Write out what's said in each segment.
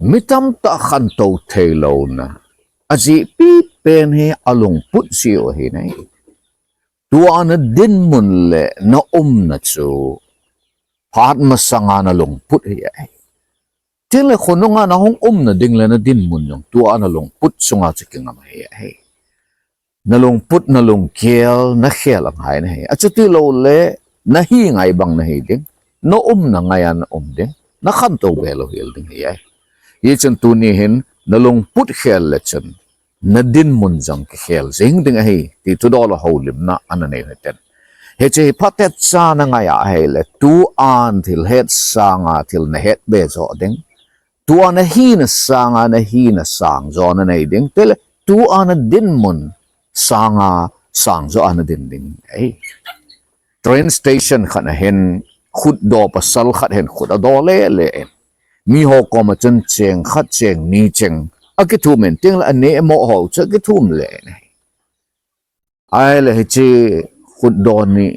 mitam ta khan to thelo na aji pi pen he alung put siyo he nai tua na Dinmun le na na chu phat masanga na Lungput he ai tele khononga na hong na ding le na Dinmun yong tua na Lungput sunga chikinga ma he ai na Lungput na Lungkel na Khelle ang hai na he achuti lo le na hi ngai bang na he ding no na ngayan ding na khan to belo hil ding he ai ye chen tu ni hin na Lungput Khelle le chen na Dinmun jang Kikhel zing ding hi ti tu do lo holim na anane heten he che phatet sa na nga ya he le tu an thil het sanga thil na het be zo ding tu an hi na sanga na hi na sang zo na nei ding tel tu an Dinmun sanga sang zo an din ding ai train station khana hen khut do pasal khat hen khut do le le mi ho ko ma chen cheng khat cheng ni cheng cái thu mình tiếng là anh ấy mò hồ cho cái thu lệ này ai là chỉ khut đòn ni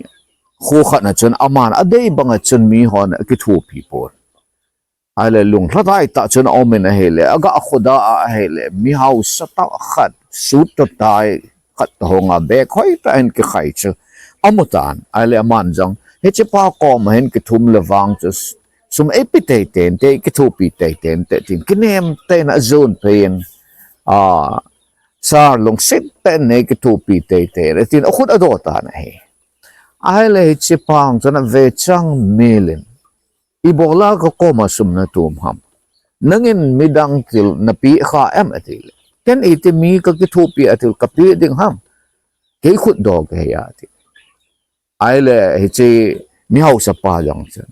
khu khát là chân aman ở đây bằng chân mi hòn cái thu people ai là lùng thắt ai ta chân ông mình hay là aga khuda hay là mi hao sát khát sút cho tai khát hong à bé khói ta anh cái khai chứ amutan ai là aman jang hết chỉ pa co mà hết cái thu là vang chứ sum epitay ten te kitupi tay ten te tin kinem ten na zone pen sa long sit ten ne kitupi tay te tin akhut adota na he ai le chipang chana ve chang melin ibola ko koma sum na tum ham nangin midang til na pi kha em atil ten ite mi ka kitupi atil kapi ding ham ke khut dog he ya ti ai le he chi mi hau sa pa jang chen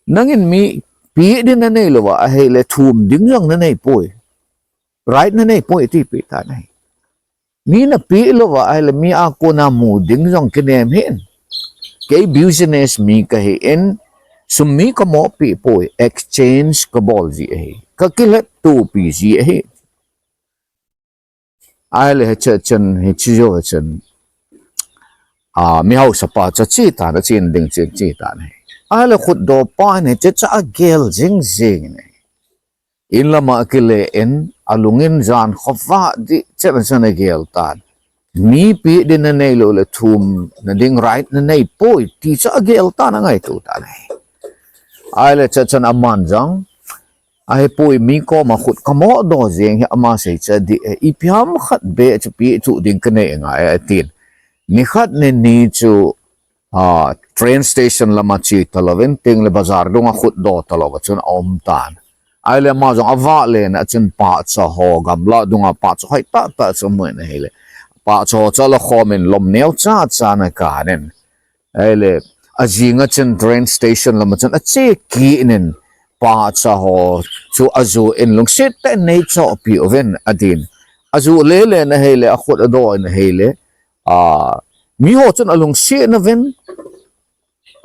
nangin mi pi din na nei lowa he le thum ding yang na nei poi right na nei poi ti pi ta nei mi na pi lowa ai le mi a ko na mu ding yang kenem hen ke business mi ka he en sum mi ko mo pi poi exchange ko bol ji he ka kilet tu pi ji he ai le chen he chi yo chen mi hau sa pa cha chi ta na chin ding chi ta nei ai là khut do pa ne che cha gel jing jing ne in lama akile en alungin jan khofa di che ban na gel tan mi pi din na nei lo le thum na ding right na nei poi ti cha gel tan ngai tu ta nei ai là cha chan aman jang ai poi mi ko ma khut kamo do jing ama se cha di i pyam khat be chu pi chu ding ka nei ngai atin ni khat ne ni chu train station lama chi talovin ting le bazar dunga khut do talova chun om tan ai le ma jong awa le na chun pa cha ho gamla dunga pa cha hai ta cha mo ne hele pa cha la khomen lom neu cha na ka nen ai le ajinga chun train station lama chun a che ki nen pa cha ho chu azu in lung sit te nei cho pi oven adin azu le na hele a khut do na hele mi ho chun alung si na ven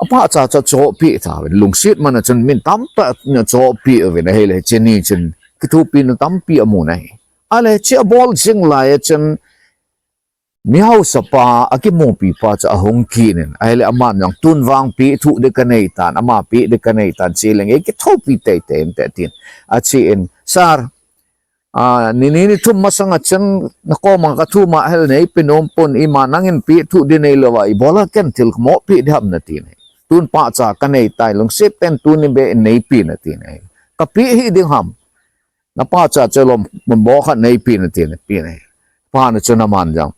apa cha cho pi ta lung sit man chun min tam ta na cho pi ve na hele cheni chun kitu pi na tam pi amu nai ale che bol jing lai chun mi ho sapa akimo pi pa cha hong ki nen ale aman yang tun wang pi thu de kanei tan ama pi de kanei tan chi leng e ki tho pi te te tin a chi in sar ni thum masanga chen na ko ma ka thu ma hel nei pinom pon i ma nangin pi thu di nei lawa i bola ken til mo pi dham na tin tun pa cha ka nei tai long sip pen tun ni be nei pi na tin ai ka pi hi ding ham na pa cha chelom mon bo kha nei pi na tin pi nei pa na chuna man jang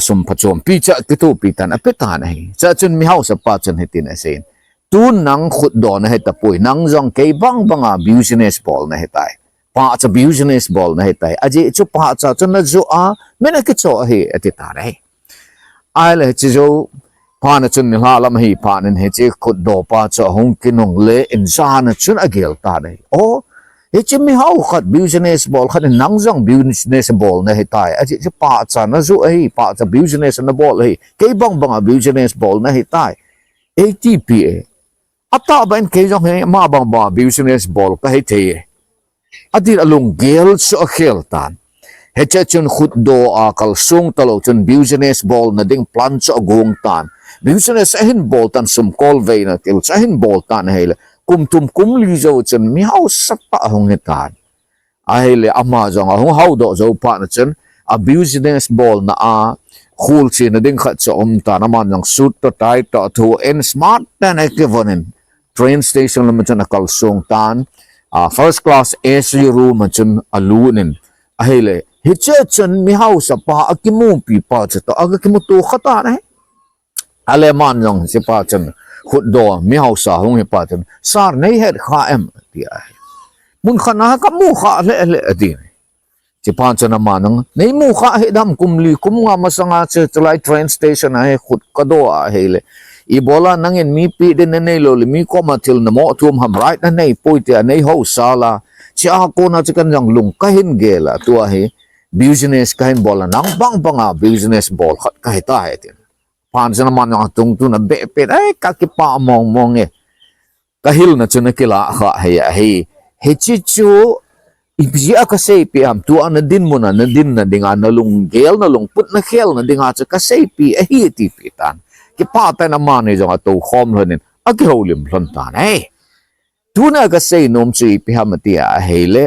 sum phachom pi cha ki tu pi tan a pe ta nei cha chun mi house pa chen he tin asen tun nang khut do na he ta pui nang jong ke bang business ball na he tai pa cha business ball na hetai aji chu pa cha chun zu a mena ki cho he ati ta dai ai le chi zo pa na chun ni la lam hi pa nen he chi khut do pa cha hong kinong le in sa na chun agel ta dai o he chi mi hau khat business ball khat nang jong business ball na hetai aji chu pa cha na zu ai pa cha business na ball he ke bang business ball na hetai ATPA ata ban ke jong he ma bang business ball ka he the adin alung gel so khel tan he cha chun khut do a kal sung talo chun business ball na ding plan cho gong tan business ahin ball tan sum kol ve na til ahin ball tan hele kum tum kum li zo chun mi hau sat pa hong he tan ai le ama jong a hong how do zo pa na chen a business ball na a khul chi na ding khat cho ta na man jong suit to tie to to en smart than equivalent train station la chen a kal song tan first class AC room chen alunin ai le hi che chen mi house pa akimu pi pa che to akimu tu khata na ale man jong si pa chen khut do mi house hong hi pa chen sar nei het kha em ti ai mun khana ka mu kha le le adi chỉ pan cho nam mang nei mu kha he dam kum li kum nga masanga che chlai train station a he khut ka do a he le I bola nangin mi pi din nei lo le mi ko ma til na mo tum ham right na nei poite nei ho sala chi a ko na chikan jang lung ka hin ge la tu a he business ka hin bola nang bang bang a business ball khat ka he ta he tin pan cho nam mang tung tu na be pe ai ka ki pa mong mong e ka hil na chuna kila kha he chi chu ibia ka sei pi am tu an din mun an din na dinga na lung gel na lung put na khel na dinga cha ka sei pi a hi ti pi tan ki pa ta na man ni jong to khom hlonin a ki holim hlon tan ei tu na ka sei nom chi pi ham ti a hele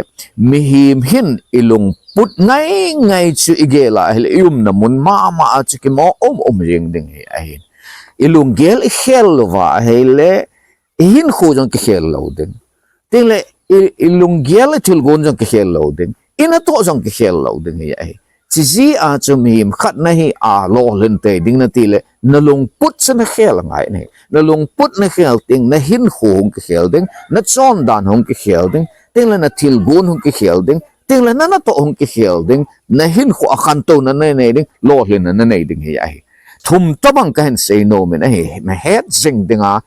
mi him hin ilung put ngai ngai chu igela hele yum na mun ma ma a chi ki mo ring ding hi a hin ilung gel I khel wa hele hin khu jong ki khel lo din ting le ilung gel til gon jong ke khel lo ding ina to jong ke khel lo ding hi ai chi ji a chu mi khat na hi a lo len te ding na ti le na lung put sa na khel ngai ne na lung put na khel ting na hin khu hong ke khel ding na chon dan hong ke khel ding ting le na til gon hong ke khel ding ting le na to hong ke khel ding na hin khu a khan to na nei ding lo len na nei ding hi ai thum to bang ka hen say no men ai ma head zing ding a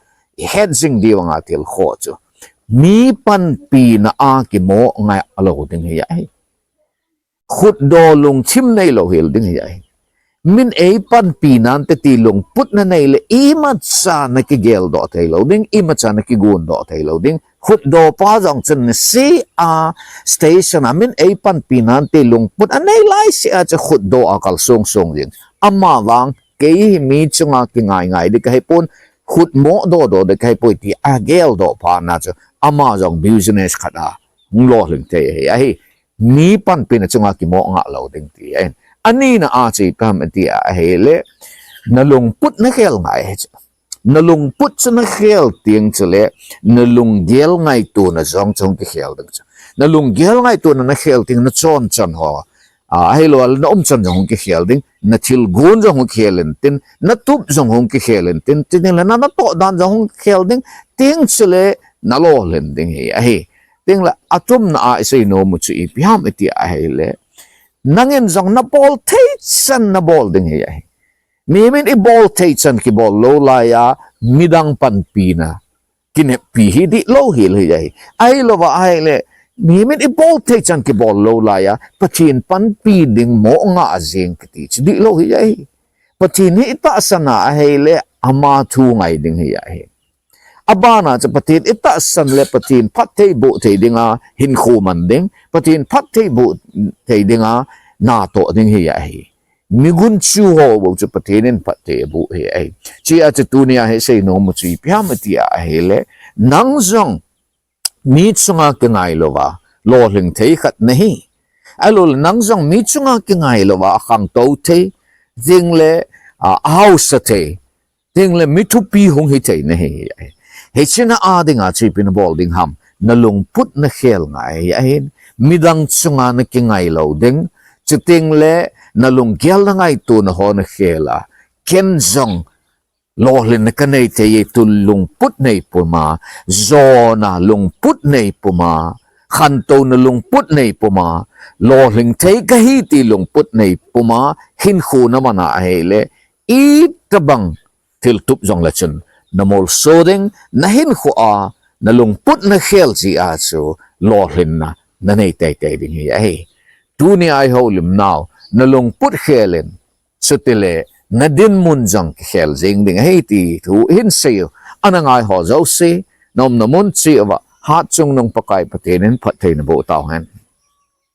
head zing di wanga til kho chu mi pan pi na a ki mo ngai alo ding hi ai khut do lung chim nei lo hil ding hi ai min e pan pi nan te ti lung put na nei le I ma cha na ki gel do thei lo ding I ma cha na ki gun do thei lo ding khut do pa jong chen si a station a min e pan pi nan te lung put a nei lai si a cha khut do a kal song song ding amma wang ke mi chunga ki ngai ngai de kai pon khut mo do de kai poi ti a gel do pa na cha ama jong business khata nglo ling te ai mi pan pin chunga ki mo nga lo ding ti ai ani na a chi pam ti a hele na lung put na khel ngai na lung put na khel tiang chele na lung gel ngai tu na jong chong ki khel ding na lung gel ngai tu na khel ting na chon chan ho ai lo na chan jong ki khel ding na thil gun jong khelen tin na tup jong hong ki khelen tin tin la na to dan jong khel ding ting chele na lo len ding hi a hi ting la atum na a sei no mu chu I piam eti a hi le nangin jong na bol thei san na bol ding hi a hi mi min I bol thei chan ki bol lo la ya midang pan pi na kin pi hi di lo hi le hi ai lo wa ai le mi min I bol thei chan ki bol lo la ya pathin pan pi ding mo nga azeng ki ti di lo hi ai pathin hi ta sana a hi le ama thu ngai ding hi a hi abana cha patin ita san le patin phat thei bu thei dinga hin khu man ding patin phat thei bu thei dinga na to ding hi ai mi gun chu ho bu cha patin in phat thei bu hi ai chi a cha tu nia he sei no mu chi pyam ti a he le nang zong mi chunga ke ngai lo wa lo ling thei khat nahi alo nang zong mi chunga ke ngai lo wa khang to thei ding le house thei ding le mi thu pi hong hi thei nahi ai he china a dinga chi pin bol ding ham na lung put na khel ngai ahin midang chunga na ki ngai lo ding chuting le na lung gel na ngai tu na ho na khela ken zong lo len na kanai te ye tu lung put nei puma zo na lung put nei puma khan to na lung put nei puma lo ling te ka hi ti lung put nei puma hin khu na mana hele I tabang til tup zong la chun na mol soding na hin khu a na lung put na khel chi a chu lo hin na nei te te ding hi ai tu ni ai ho lim now na lung put khelen chutile na Dinmun jang khel jing ding hei ti thu hin se anangai ho zo se nom na mun chi wa hat chung nong pakai patenin phat thei na bo taw han